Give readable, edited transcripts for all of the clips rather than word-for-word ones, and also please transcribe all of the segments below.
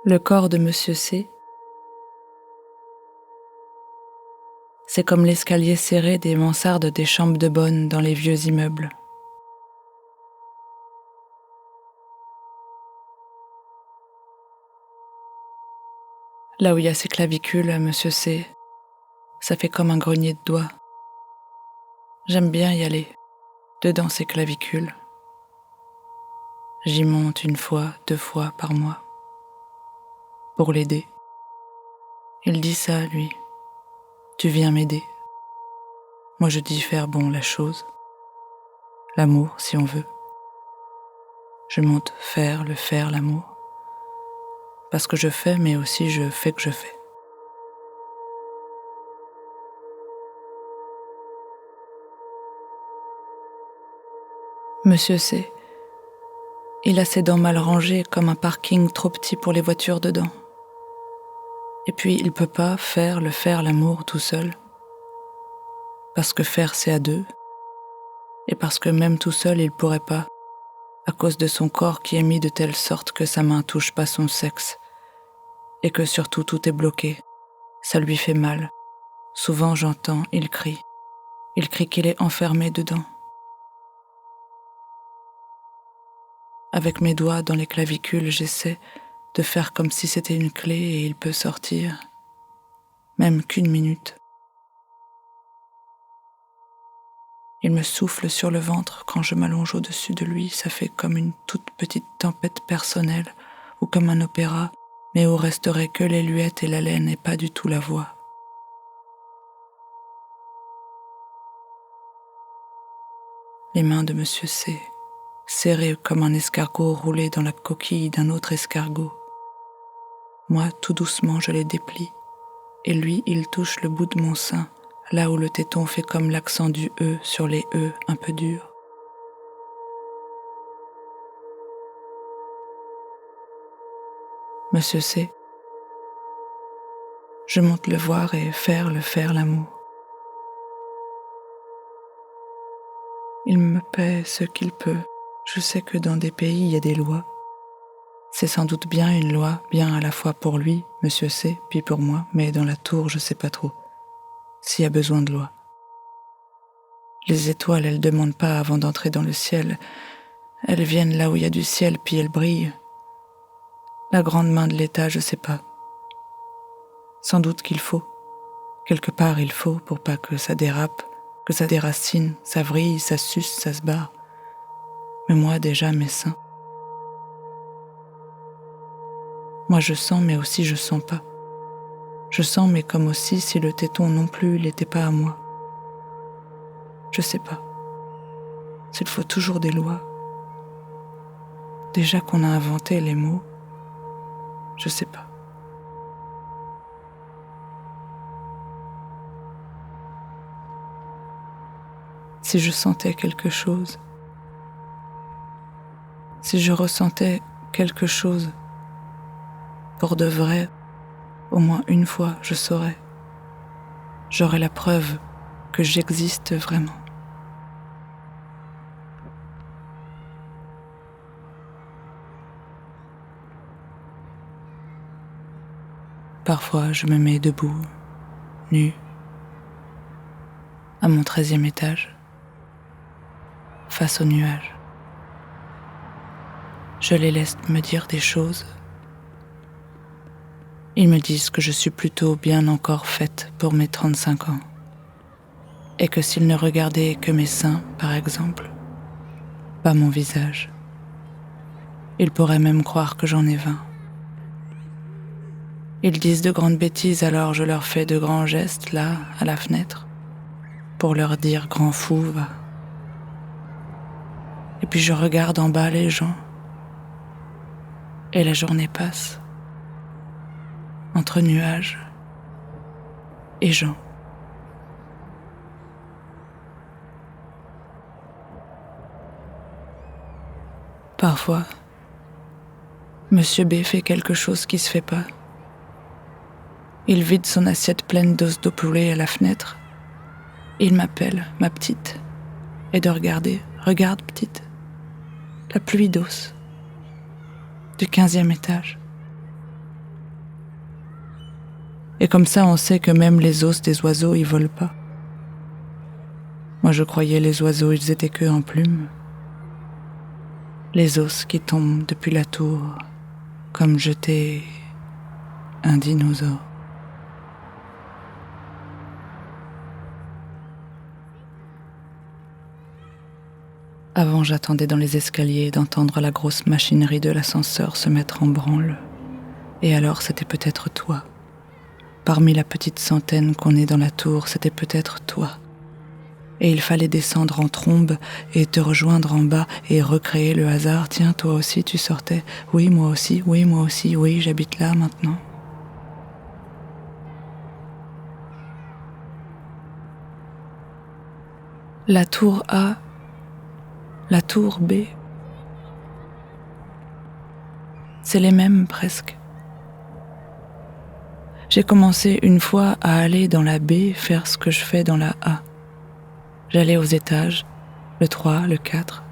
Le corps de Monsieur C, c'est comme l'escalier serré des mansardes des chambres de bonne dans les vieux immeubles. Là où il y a ses clavicules, Monsieur C, ça fait comme un grenier de doigts. J'aime bien y aller, dedans ses clavicules. J'y monte 1 fois, 2 fois par mois, pour l'aider. Il dit ça, lui. Tu viens m'aider. Moi je dis faire la chose. L'amour, si on veut. Je monte faire, l'amour. Parce que je fais, mais aussi je fais que je fais. Monsieur C, il a ses dents mal rangées comme un parking trop petit pour les voitures dedans. Et puis il peut pas faire l'amour tout seul. Parce que faire c'est à 2. Et parce que même tout seul il pourrait pas, à cause de son corps qui est mis de telle sorte que sa main touche pas son sexe. Et que surtout tout est bloqué. Ça lui fait mal. Souvent j'entends, il crie. Il crie qu'il est enfermé dedans. Avec mes doigts dans les clavicules, j'essaie de faire comme si c'était une clé et il peut sortir. Même qu'1 minute. Il me souffle sur le ventre quand je m'allonge au-dessus de lui. Ça fait comme une toute petite tempête personnelle ou comme un opéra, mais où resterait que les luettes et la laine et pas du tout la voix. Les mains de Monsieur C, serrées comme un escargot roulé dans la coquille d'un autre escargot. Moi, tout doucement, je les déplie, et lui, il touche le bout de mon sein, là où le téton fait comme l'accent du E sur les E un peu durs. Monsieur C, je monte le voir et faire l'amour. Il me paie ce qu'il peut. Je sais que dans des pays, il y a des lois. C'est sans doute bien une loi, bien à la fois pour lui, Monsieur C, puis pour moi, mais dans la tour, je sais pas trop. S'il y a besoin de loi. Les étoiles, elles demandent pas avant d'entrer dans le ciel. Elles viennent là où il y a du ciel, puis elles brillent. La grande main de l'État, je sais pas. Sans doute qu'il faut. Quelque part, il faut pour pas que ça dérape, que ça déracine, ça vrille, ça suce, ça se barre. Mais moi, déjà, mes seins. Moi, je sens, mais aussi je sens pas. Je sens, mais comme aussi si le téton non plus, il était pas à moi. Je sais pas. S'il faut toujours des lois. Déjà qu'on a inventé les mots, je sais pas. Si je sentais quelque chose, si je ressentais quelque chose, pour de vrai, au moins 1 fois, je saurais. J'aurais la preuve que j'existe vraiment. Parfois, je me mets debout, nu, à mon 13e étage, face aux nuages. Je les laisse me dire des choses. Ils me disent que je suis plutôt bien encore faite pour mes 35 ans. Et que s'ils ne regardaient que mes seins, par exemple, pas mon visage, ils pourraient même croire que j'en ai 20. Ils disent de grandes bêtises, alors je leur fais de grands gestes, là, à la fenêtre, pour leur dire « grand fou, va ». Et puis je regarde en bas les gens, et la journée passe, entre nuages et gens. Parfois, Monsieur B fait quelque chose qui se fait pas. Il vide son assiette pleine d'os de poulet à la fenêtre. Il m'appelle, ma petite, et de regarder, regarde petite, la pluie d'os, du 15e étage. Et comme ça, on sait que même les os des oiseaux, ils volent pas. Moi, je croyais les oiseaux, ils étaient que en plumes. Les os qui tombent depuis la tour, comme jeter un dinosaure. Avant, j'attendais dans les escaliers d'entendre la grosse machinerie de l'ascenseur se mettre en branle. Et alors, c'était peut-être toi. Parmi la petite centaine qu'on est dans la tour, c'était peut-être toi. Et il fallait descendre en trombe et te rejoindre en bas et recréer le hasard. Tiens, toi aussi, tu sortais. Oui, moi aussi, oui, j'habite là maintenant. La tour A, la tour B, c'est les mêmes presque. J'ai commencé une fois à aller dans la B faire ce que je fais dans la A. J'allais aux étages, le 3, le 4,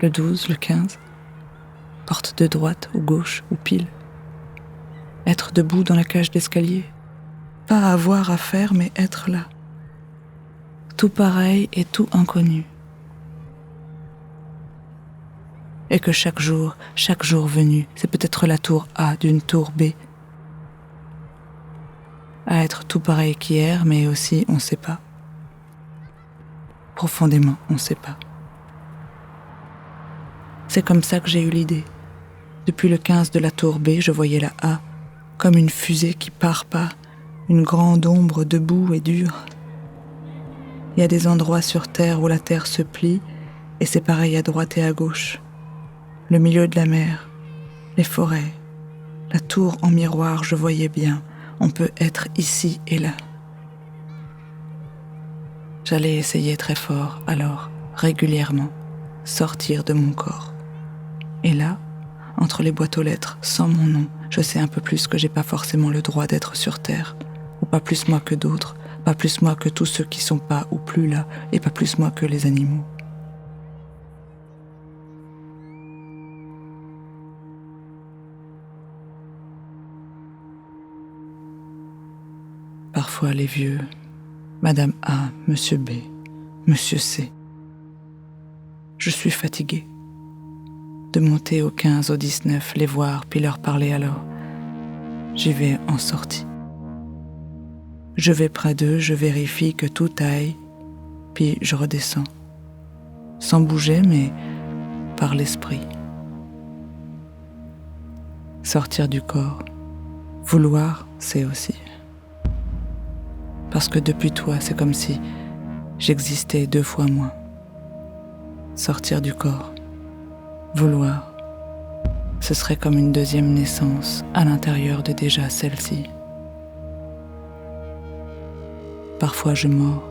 le 12, le 15, porte de droite ou gauche ou pile. Être debout dans la cage d'escalier, pas avoir à faire mais être là. Tout pareil et tout inconnu. Et que chaque jour venu, c'est peut-être la tour A d'une tour B. À être tout pareil qu'hier, mais aussi on sait pas. Profondément, on sait pas. C'est comme ça que j'ai eu l'idée. Depuis le 15 de la tour B, je voyais la A comme une fusée qui part pas, une grande ombre debout et dure. Il y a des endroits sur Terre où la Terre se plie, et c'est pareil à droite et à gauche. Le milieu de la mer, les forêts, la tour en miroir, je voyais bien, on peut être ici et là. J'allais essayer très fort, alors, régulièrement, sortir de mon corps. Et là, entre les boîtes aux lettres, sans mon nom, je sais un peu plus que j'ai pas forcément le droit d'être sur Terre, ou pas plus moi que d'autres, pas plus moi que tous ceux qui sont pas ou plus là, et pas plus moi que les animaux. Parfois les vieux, Madame A, Monsieur B, Monsieur C. Je suis fatiguée de monter au 15, au 19, les voir, puis leur parler alors. J'y vais en sortie. Je vais près d'eux, je vérifie que tout aille, puis je redescends. Sans bouger, mais par l'esprit. Sortir du corps. Vouloir, c'est aussi. Parce que depuis toi, c'est comme si j'existais 2 fois moins. Sortir du corps. Vouloir. Ce serait comme une deuxième naissance à l'intérieur de déjà celle-ci. Parfois je mords,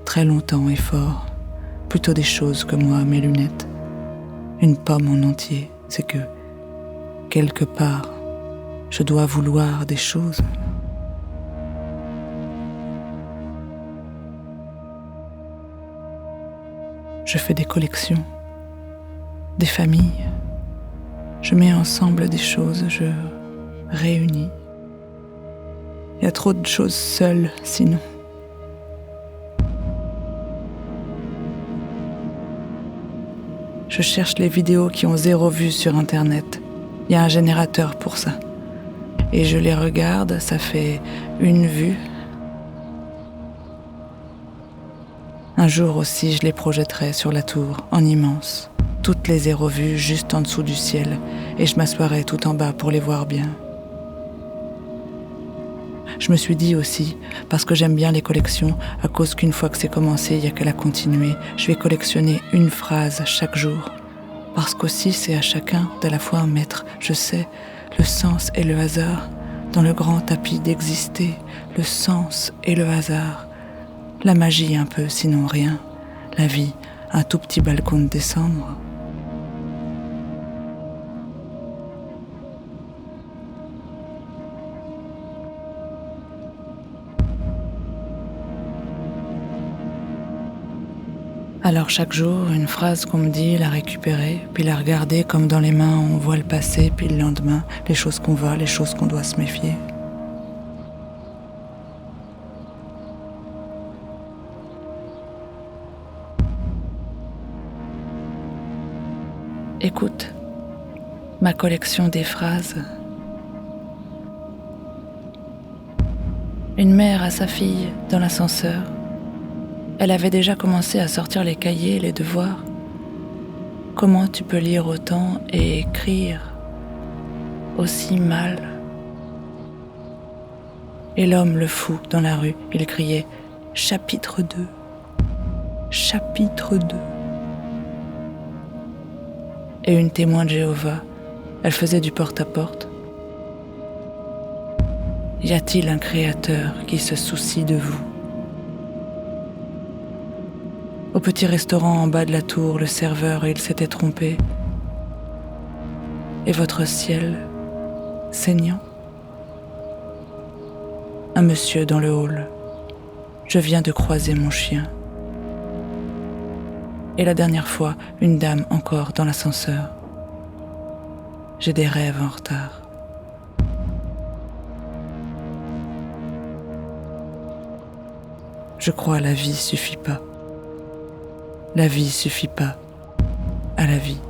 très longtemps et fort, plutôt des choses que moi, mes lunettes. Une pomme en entier, c'est que, quelque part, je dois vouloir des choses. Je fais des collections, des familles. Je mets ensemble des choses, je réunis. Il y a trop de choses seules, sinon. Je cherche les vidéos qui ont 0 vue sur Internet. Il y a un générateur pour ça. Et je les regarde, ça fait 1 vue. Un jour aussi, je les projetterai sur la tour, en immense. Toutes les 0 vues juste en dessous du ciel, et je m'assoirai tout en bas pour les voir bien. Je me suis dit aussi, parce que j'aime bien les collections, à cause qu'une fois que c'est commencé, il n'y a qu'à la continuer, je vais collectionner une phrase chaque jour. Parce qu'aussi c'est à chacun d'à la fois mettre, je sais, le sens et le hasard, dans le grand tapis d'exister, le sens et le hasard. La magie un peu, sinon rien. La vie, un tout petit balcon de décembre. Alors chaque jour, une phrase qu'on me dit, la récupérer, puis la regarder comme dans les mains on voit le passé, puis le lendemain, les choses qu'on va, les choses qu'on doit se méfier. Écoute ma collection des phrases. Une mère à sa fille dans l'ascenseur. Elle avait déjà commencé à sortir les cahiers et les devoirs. Comment tu peux lire autant et écrire aussi mal? Et l'homme le fou dans la rue, il criait « Chapitre 2 ! Chapitre 2 !» Et une témoin de Jéhovah, elle faisait du porte-à-porte. Y a-t-il un créateur qui se soucie de vous? Au petit restaurant en bas de la tour, le serveur, il s'était trompé. Et votre ciel saignant? Un monsieur dans le hall. Je viens de croiser mon chien. Et la dernière fois, une dame encore dans l'ascenseur. J'ai des rêves en retard. Je crois la vie suffit pas. La vie suffit pas à la vie.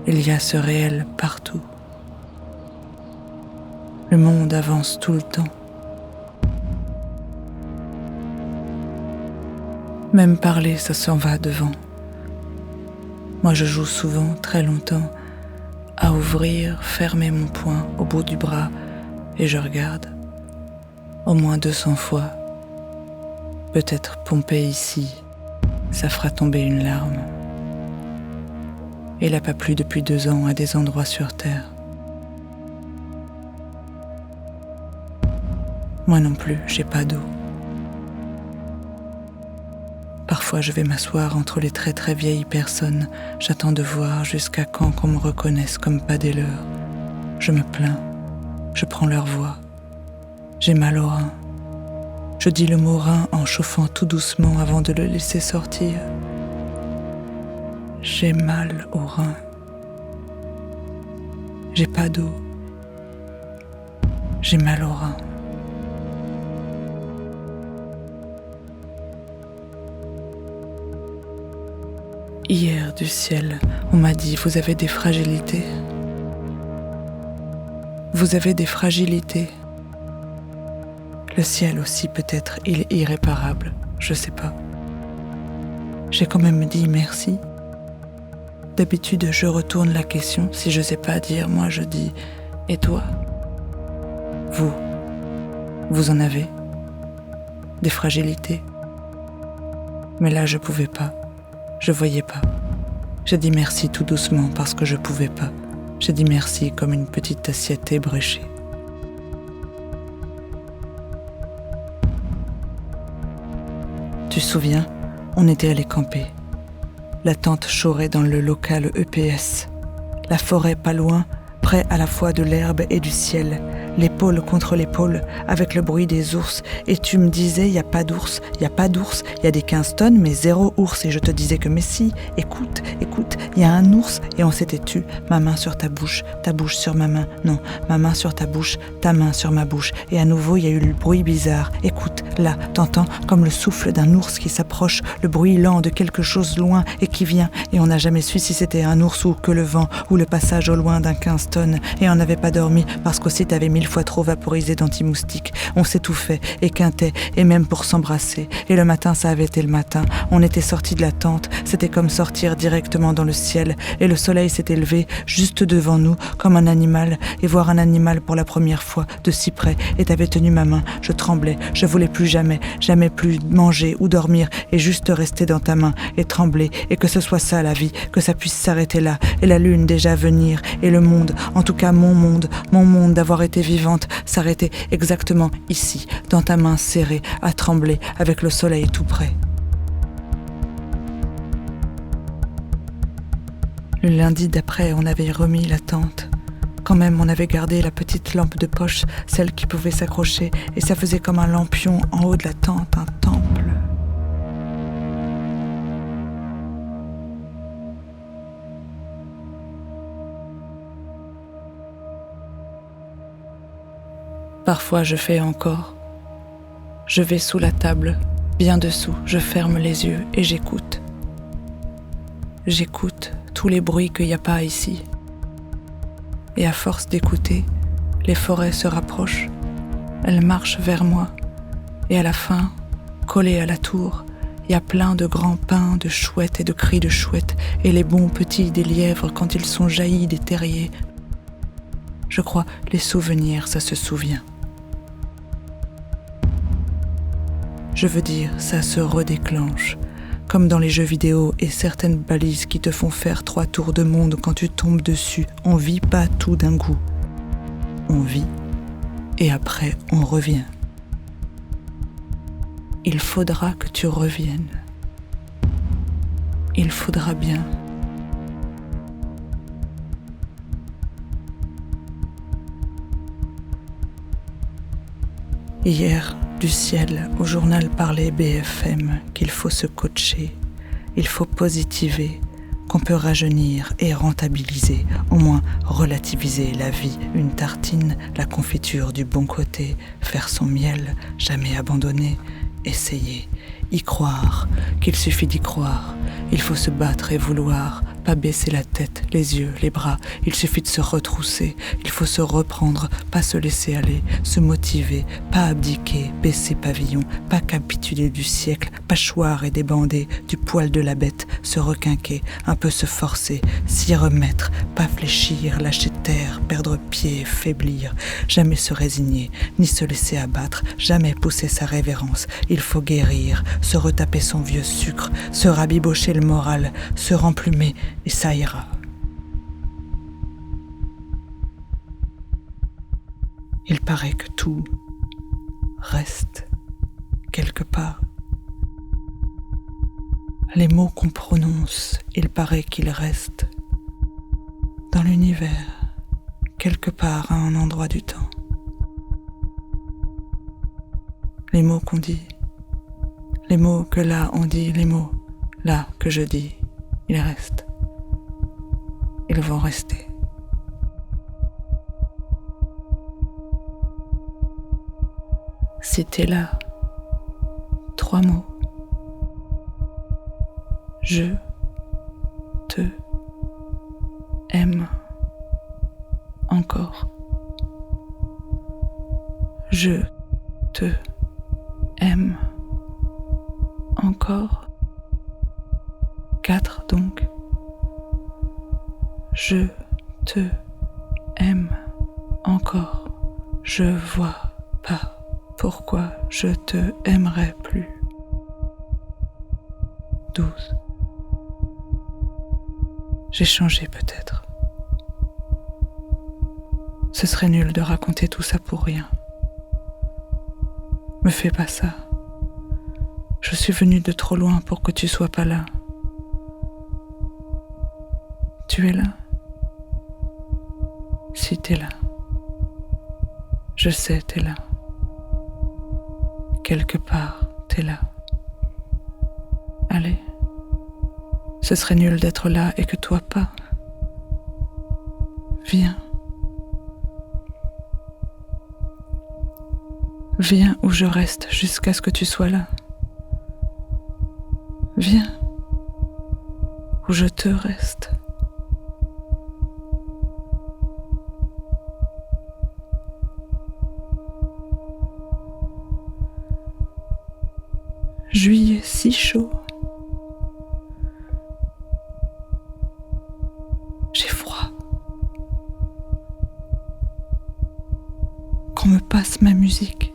Il y a ce réel partout. Le monde avance tout le temps. Même parler, ça s'en va devant. Moi, je joue souvent, très longtemps, à ouvrir, fermer mon poing au bout du bras et je regarde. Au moins 200 fois. Peut-être Pompéi ici, ça fera tomber une larme. Il n'a pas plu depuis 2 ans à des endroits sur terre. Moi non plus, j'ai pas d'eau. Parfois je vais m'asseoir entre les très très vieilles personnes. J'attends de voir jusqu'à quand qu'on me reconnaisse comme pas des leurs. Je me plains, je prends leur voix. J'ai mal au rein. Je dis le mot rein en chauffant tout doucement avant de le laisser sortir. J'ai mal au rein. J'ai pas d'eau. J'ai mal au rein. Hier, du ciel, on m'a dit « Vous avez des fragilités. Vous avez des fragilités. » Le ciel aussi peut-être, il est irréparable, je sais pas. J'ai quand même dit merci. D'habitude, je retourne la question. Si je sais pas dire, moi je dis « Et toi ? Vous en avez des fragilités. » Mais là, je pouvais pas. Je voyais pas. J'ai dit merci tout doucement parce que je pouvais pas. J'ai dit merci comme une petite assiette ébréchée. Tu te souviens, on était allé camper. La tente chaurait dans le local EPS. La forêt pas loin, près à la fois de l'herbe et du ciel. L'épaule contre l'épaule, avec le bruit des ours. Et tu me disais, y a pas d'ours, y a pas d'ours, y a des 15 tonnes, mais 0 ours. Et je te disais que mais si, écoute, y a un ours. Et on s'était tu, ma main sur ta bouche sur ma main. Non, ma main sur ta bouche, ta main sur ma bouche. Et à nouveau, il y a eu le bruit bizarre. Écoute, là, t'entends comme le souffle d'un ours qui s'approche, le bruit lent de quelque chose loin et qui vient. Et on n'a jamais su si c'était un ours ou que le vent, ou le passage au loin d'un 15 tonnes. Et on n'avait pas dormi parce qu'aussi t'avais 1000 fois trop vaporisé d'anti-moustique. On s'étouffait et quintait, et même pour s'embrasser. Et le matin, ça avait été le matin. On était sortis de la tente. C'était comme sortir directement dans le ciel. Et le soleil s'était levé juste devant nous, comme un animal. Et voir un animal pour la première fois, de si près. Et t'avais tenu ma main. Je tremblais. Je voulais plus jamais plus manger ou dormir. Et juste rester dans ta main. Et trembler. Et que ce soit ça, la vie. Que ça puisse s'arrêter là. Et la lune déjà venir. Et le monde. En tout cas, mon monde d'avoir été vivante, s'arrêter exactement ici, dans ta main serrée, à trembler, avec le soleil tout près. Le lundi d'après, on avait remis la tente. Quand même, on avait gardé la petite lampe de poche, celle qui pouvait s'accrocher, et ça faisait comme un lampion en haut de la tente, un temple. Parfois je fais encore. Je vais sous la table, bien dessous, je ferme les yeux et j'écoute. j'écoute tous les bruits qu'il n'y a pas ici. Et à force d'écouter, les forêts se rapprochent, elles marchent vers moi, et à la fin, collées à la tour, il y a plein de grands pins, de chouettes et de cris de chouettes, et les bons petits des lièvres quand ils sont jaillis des terriers. Je crois, les souvenirs, ça se souvient. Je veux dire, ça se redéclenche, comme dans les jeux vidéo et certaines balises qui te font faire 3 tours de monde quand tu tombes dessus. On vit pas tout d'un coup. On vit, et après on revient. Il faudra que tu reviennes. Il faudra bien. Hier, du ciel, au journal parlait BFM qu'il faut se coacher, il faut positiver, qu'on peut rajeunir et rentabiliser, au moins relativiser la vie, une tartine, la confiture du bon côté, faire son miel, jamais abandonner, essayer, y croire, qu'il suffit d'y croire, il faut se battre et vouloir, pas baisser la tête, les yeux, les bras, il suffit de se retrousser, il faut se reprendre, pas se laisser aller, se motiver, pas abdiquer, baisser pavillon, pas capituler du siècle, pas choir et débander, du poil de la bête, se requinquer, un peu se forcer, s'y remettre, pas fléchir, lâcher terre, perdre pied, faiblir, jamais se résigner, ni se laisser abattre, jamais pousser sa révérence, il faut guérir, se retaper son vieux sucre, se rabibocher le moral, se remplumer, et ça ira. Il paraît que tout reste quelque part. Les mots qu'on prononce, il paraît qu'ils restent dans l'univers, quelque part à un endroit du temps. Les mots qu'on dit, les mots que là on dit, les mots là que je dis, ils restent. Ils vont rester. C'était là 3 mots. Je te aime encore. Je te aime encore. 4 donc. Je te aime encore. Je vois pas pourquoi je te aimerais plus. 12. J'ai changé peut-être. Ce serait nul de raconter tout ça pour rien. Me fais pas ça. Je suis venue de trop loin pour que tu sois pas là. Tu es là? Si t'es là. Je sais, t'es là. Quelque part, t'es là. Allez. Ce serait nul d'être là et que toi pas. Viens. Viens où je reste jusqu'à ce que tu sois là. Viens où je te reste. Juillet si chaud. J'ai froid. Qu'on me passe ma musique.